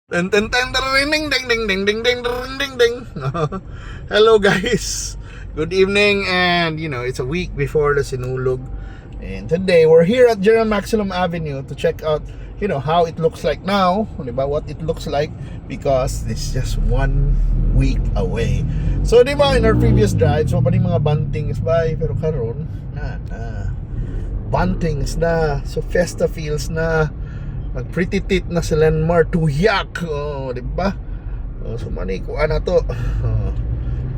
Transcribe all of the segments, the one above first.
Ding ding ding ding ding ding ding ding ding ding ding. Hello guys. Good evening, and it's a week before the Sinulog. And today we're here at General Maximum Avenue to check out how it looks like now, diba? What it looks like, because it's just 1 week away. So diba, in our previous drives, pa rin mga bantings ba, pero karon na bantings na, so Fiesta feels na, pretty tit na si Lenmar tuyak, di ba? So mani kuha na to.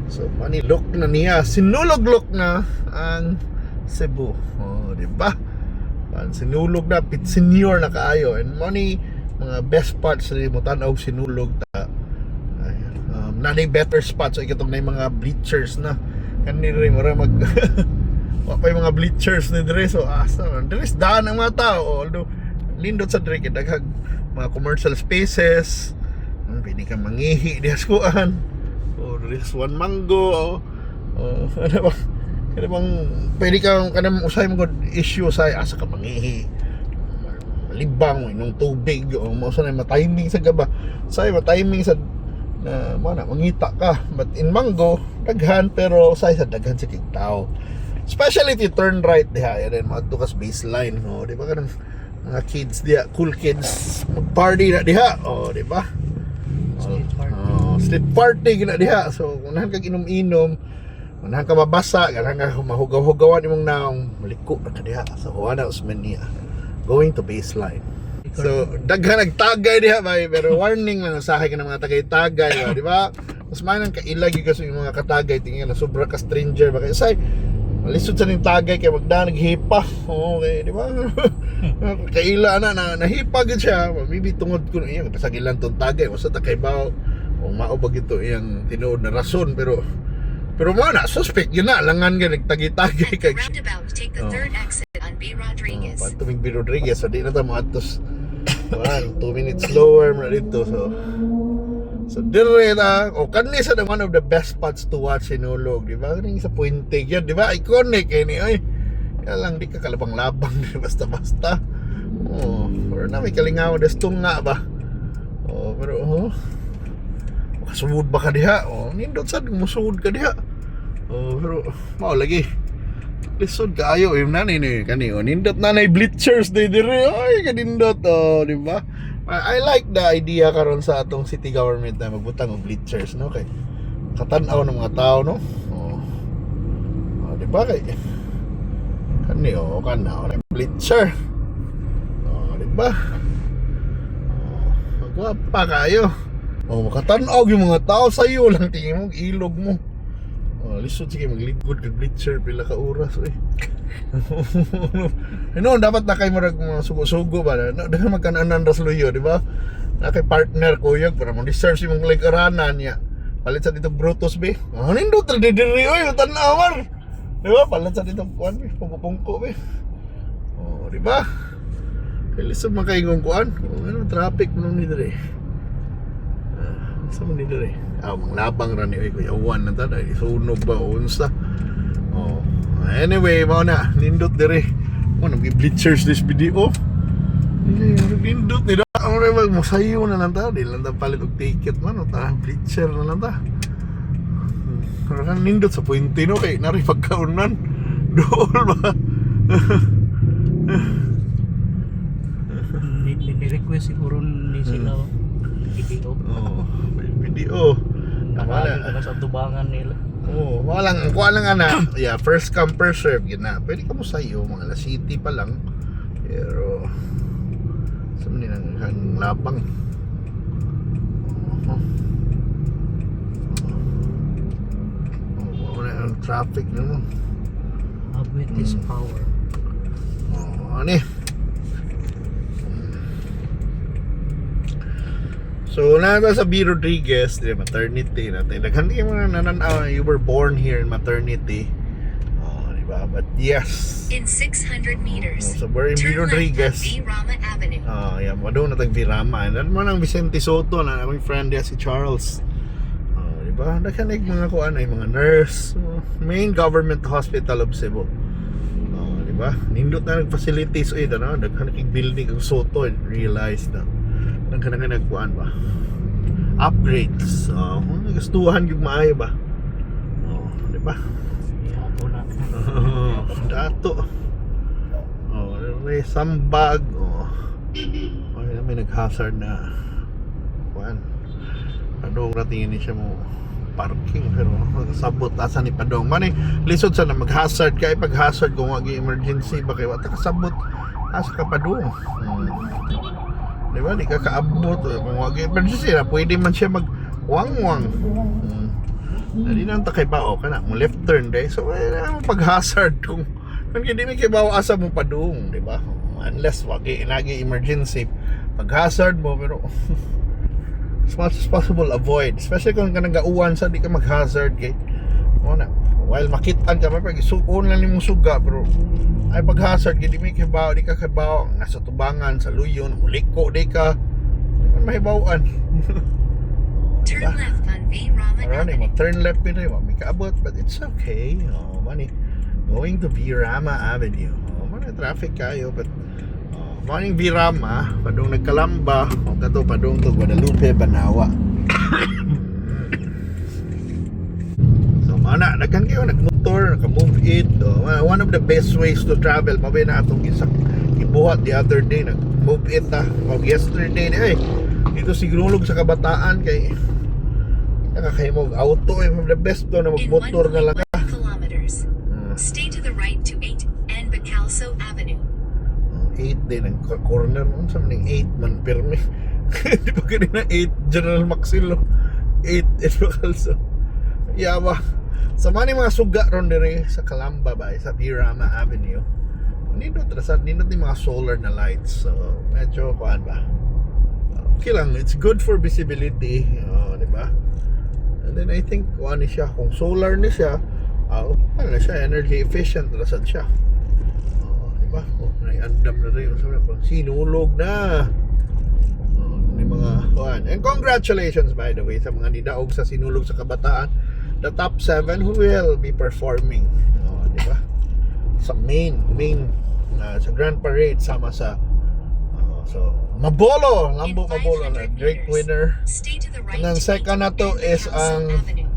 So mani look na niya, sinulog look na ang Cebu, di ba? Sinulog na, pit senior na kaayo, and mani mga best spots rin mo tanaw sinulog ta. Nanay better spots, so ikatong na yung mga bleachers na kanina rin mara mag wapay mga bleachers ni dire, so asa dire daan ang mga tao, although lindot sa dire daghang mga commercial spaces, pwede kang mangihi di askuan, o there's one mango, ano bang pwede kang kanang usay mo issue sa asa ka mangihi, libang inong tubig, o mo sa matiming sa gaba, say matiming sa na mana mangita ka, but in mango daghan, pero say sa daghan sa tao, especially if you turn right diha, and then maadto ka sa baseline, di ba kanang mga kids diha, cool kids mag-party na diha, di ba? Street party gina diha. So kung nahan kag inom-inom, kung nahan ka mabasa, kung ka mahugaw-hugawan imong naong, maliko na ka diha. So wala usman niya going to baseline. So daghan nagtagay diha ba, pero warning lang usahay ka ng mga tagay-tagay, di ba? Mas manang kailag yung kasi yung mga katagay, tingin na sobra ka stranger ba, kasi malisod sa ning tagay kay magda naghipa. Okay, di ba? Kaila na nahipa gid siya. Maybe tungod ko iyang pasagilan tong tagay, basta ta kay bawo o maubag ito iyang tinuod na rason, pero mo na suspect yun na langan nga nagtagi-tagay kay roundabout, take the third exit on B. Rodriguez. Patuming B. Rodriguez, so di na ta maatos 2 minutes slower mo na dito. So dire na, kanli sa one of the best spots to watch Sinulog, di ba? Kaning sa Puente yan, di ba? Iconic ni ay. Kaya lang di ka kalabang-labang basta-basta. Or na may kalingaw destong nga ba? Pero makasugod ba ka diha? Nindot sad musugod ka diha. Pero mao lagi. Lisod kaayo yung nanay ni kani, nindot nanay bleachers dire. Ay kanindot, di ba? I like the idea karon sa atong city government na magbutang og bleachers, no, kay katanaw ng mga tao, no. Di ba kay kani kana bleacher, di ba? Magwapa kayo, makatanaw yung mga tao sa iyo lang, tingin mo ilog mo. Lisod sige maglikod kag bleacher pila ka oras dapat na kay murag mga sugo-sugo ba na dahan magkananan rasluyo, di ba? Na kay partner kuyog para mo deserve si mong ligaranan niya. Palit sa dito Brutus be. Nindot ra didiri oy tan-awar. Di ba? Palit sa dito kuan be, pungko be. Di ba? Kay lisod man kay kuan. Traffic mo ni dire. Sa man dire. Mga labang ra ni oy kuya Juan na ta, sunog ba unsa. Anyway, mao na nindot dire. Nag-bleachers this video. Nindot ni da. Ang magmusayo na lang ta, di lang ta palit og ticket man, ta bleacher na lang ta. Pero kan nindot sa Puente, no, kay nari pagkaunan. Dool ba? Ni-request siguro ni sila video. Video. Nakalit na sa tubangan nila. Walang kuha lang ana. Yeah, first come first serve yun na. Pwede ka mo sa'yo, mga alas city pa lang. Pero sa mga nang labang. Wala ang traffic na mo. Habit is power. Ano eh. So, nata sa B. Rodriguez, di maternity natin. Hindi mo nananaw, you were born here in maternity. Di ba? But yes. In 600 meters, So, we're in B. turn left Rodriguez. on B. Rama Avenue. Yan. Doon natag Virama. And then mo ng Vicente Soto na aming friend niya si Charles. Di ba? Nakanig mga kuan ay mga nurse. Main government hospital of Cebu. Di ba? Nindot na nag-facilities. Daghan building ang Soto. And realized na nagkuhan ba? Upgrades. Gastuhan yung maayo ba? Di ba? Yato na. Dato. Sambag. May nag-hazard na kuhan. Padong ratingin niya mo parking pero sabot asa ni Padong man lisod sa na mag-hazard kay pag hazard kung wagi emergency ba kay wata kasabot asa ka Padong. Di ba? Di ka kaabot kung wagi emergency na pwede man siya mag-wang-wang. Dali nang takay bao ka na mo left turn day so pag hazard kung hindi may kay bao asa mo Padong, di ba? Unless wagi lagi emergency pag hazard mo pero as much as possible avoid, especially kung ka nag-auwan sa di ka mag-hazard kay while makitaan ka pag isuon lang nimong suga pero ay pag-hazard kay di may kibaw di ka kibaw nasa tubangan sa luyon muliko di ka mahibawaan. Turn left on B. Rama Avenue. Turn left din rin may kaabot but it's okay. Money going to B. Rama Avenue. Money traffic kayo but morning Virama, padung nagkalamba, o kato padung to Guadalupe, Banawa. So mana, nagkan kayo nagmotor, naka-move it. One of the best ways to travel, mabay na atong ibuhat the other day, nag-move it yesterday, dito sigurulog sa kabataan kay nakakaya mo auto, the best to na In magmotor na lang 1.1 kilometers, stay to the right to 8 and Bacalso Avenue. 8 din ang corner mo sa maning 8 man perme. Di ba kanina 8 General Maxilo 8 also yawa sa mani mga suga ron dire sa Calamba ba sa Virama Avenue nindot rasad nindot ni mga solar na lights so medyo kuan ba okay lang it's good for visibility di ba and then I think kuan ni siya kung solar ni siya ano na siya energy efficient rasad siya diba? Andam na rin sinulog na may mga kuhan. And congratulations by the way sa mga nidaog sa sinulog sa kabataan, the top 7 who will be performing diba? Sa main sa Grand Parade sama sa so Mabolo, Lambo In Mabolo na 500 great meters, winner. stay to the right And ang to second na to 8 is and ang Bacalso Avenue.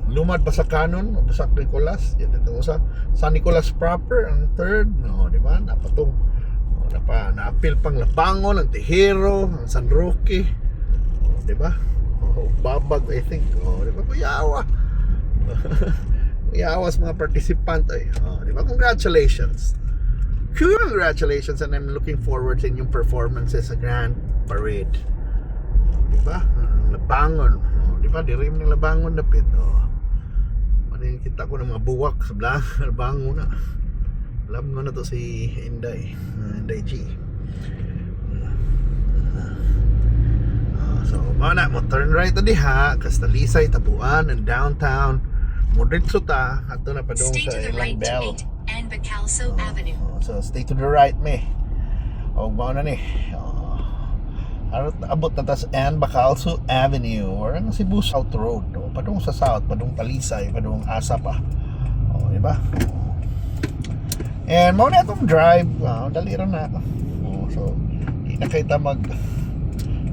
Lumad pa sa Canon o sa Nicolas yan ito sa San Nicolas proper ang third di ba napatong naapil pang Labangon ang Tejero ang San Roque di ba Babag I think di ba kuyawa kuyawa sa mga participant di ba congratulations and I'm looking forward sa inyong performances sa Grand Parade di ba Labangon di ba di rin ng Labangon dapit kita ko ng mga buwak sa Labangon na alam mo na to si Inday G so mana mo turn right na diha Castalisay Tabuan and downtown Modritso ta ato na padung Stay sa to the Ilang right to Bell 8 and Bacalso Avenue. so stay to the right me mao na ni abot na tas and Bacalso Avenue or ang Cebu South Road padung sa south padung Talisay padung Asa pa di ba and mao na itong drive dali ra na so di na kita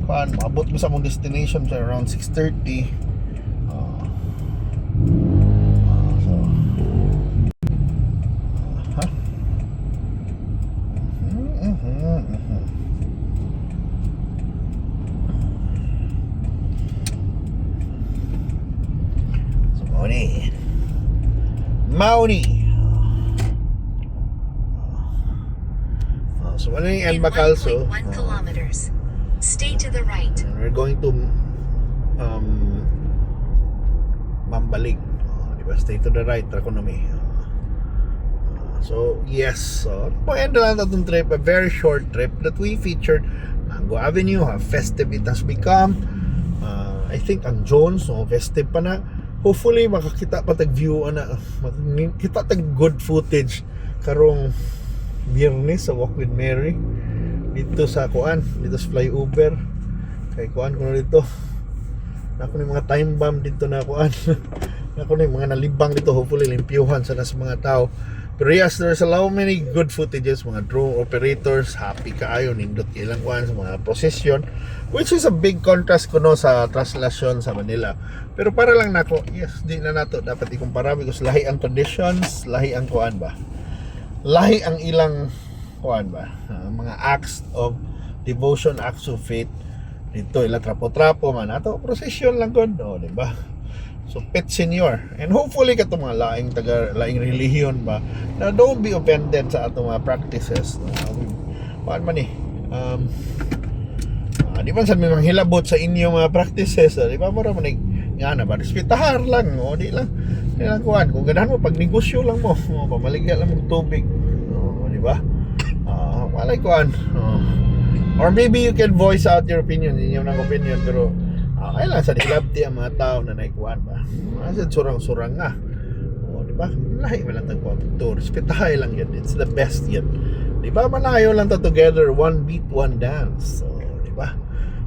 maabot mo sa mong destination sa around 6:30 so Mauni. So ano yung In Bacalso? 1.1 kilometers, stay to the right. We're going to Mambaling. Diba? Stay to the right, Traconomy. So yes, end lang itong trip, a very short trip that we featured. Mango Avenue, how festive it has become. I think ang Jones, festive pa na. Hopefully makakita pa tag view kita tag good footage karong Biyernes sa Walk with Mary dito sa dito sa flyover kay ko na dito ako ni mga time bomb dito na ako na mga nalibang dito hopefully limpyuhan sa mga tao Pero yes, there's a lot many good footages, mga drone operators, happy kaayo, nindot ilang kuan sa mga procession, which is a big contrast kuno sa translasyon sa Manila. Pero para lang nako, yes, di na nato dapat ikumpara because lahi ang traditions, lahi ang kuan ba? Lahi ang ilang kuan ba? Mga acts of devotion, acts of faith. Dito ila trapo-trapo man ato procession lang gud, no, di ba? So pet senior, and hopefully kato mga laing relihiyon ba na don't be offended sa ato mga practices, no? Kuan man di man sa mga hilabot sa inyo mga practices, di ba? Mura man nga na ba respetahar lang, o di lang kuan kung ganahan mo pag negosyo lang mo, pamaligya lang mo tubig, di ba? Walay kuan, or maybe you can voice out your opinion, inyo nang opinion, pero kailan sa dilabti ang mga tao na naikuan ba? Kasi surang-surang nga. O, di ba? Lahi man lang tagpo to. Respetahay lang yan. It's the best yan. Di ba? Manayo lang ta together. One beat, one dance. So, di ba?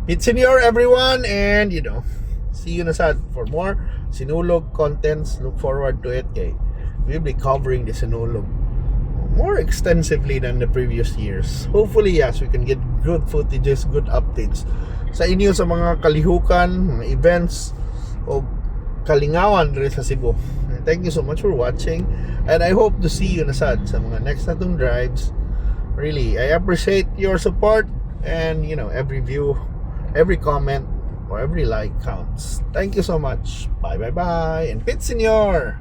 It's senior everyone, and you know, see you na sad for more Sinulog contents. Look forward to it. Okay? We'll be covering the Sinulog more extensively than the previous years. Hopefully, yes, we can get good footages, good updates sa inyo sa mga kalihukan, mga events o kalingawan rin sa Cebu. Thank you so much for watching, and I hope to see you na sad sa mga next natong drives. Really, I appreciate your support, and you know, every view, every comment, or every like counts. Thank you so much. Bye bye bye, and Pit Senior!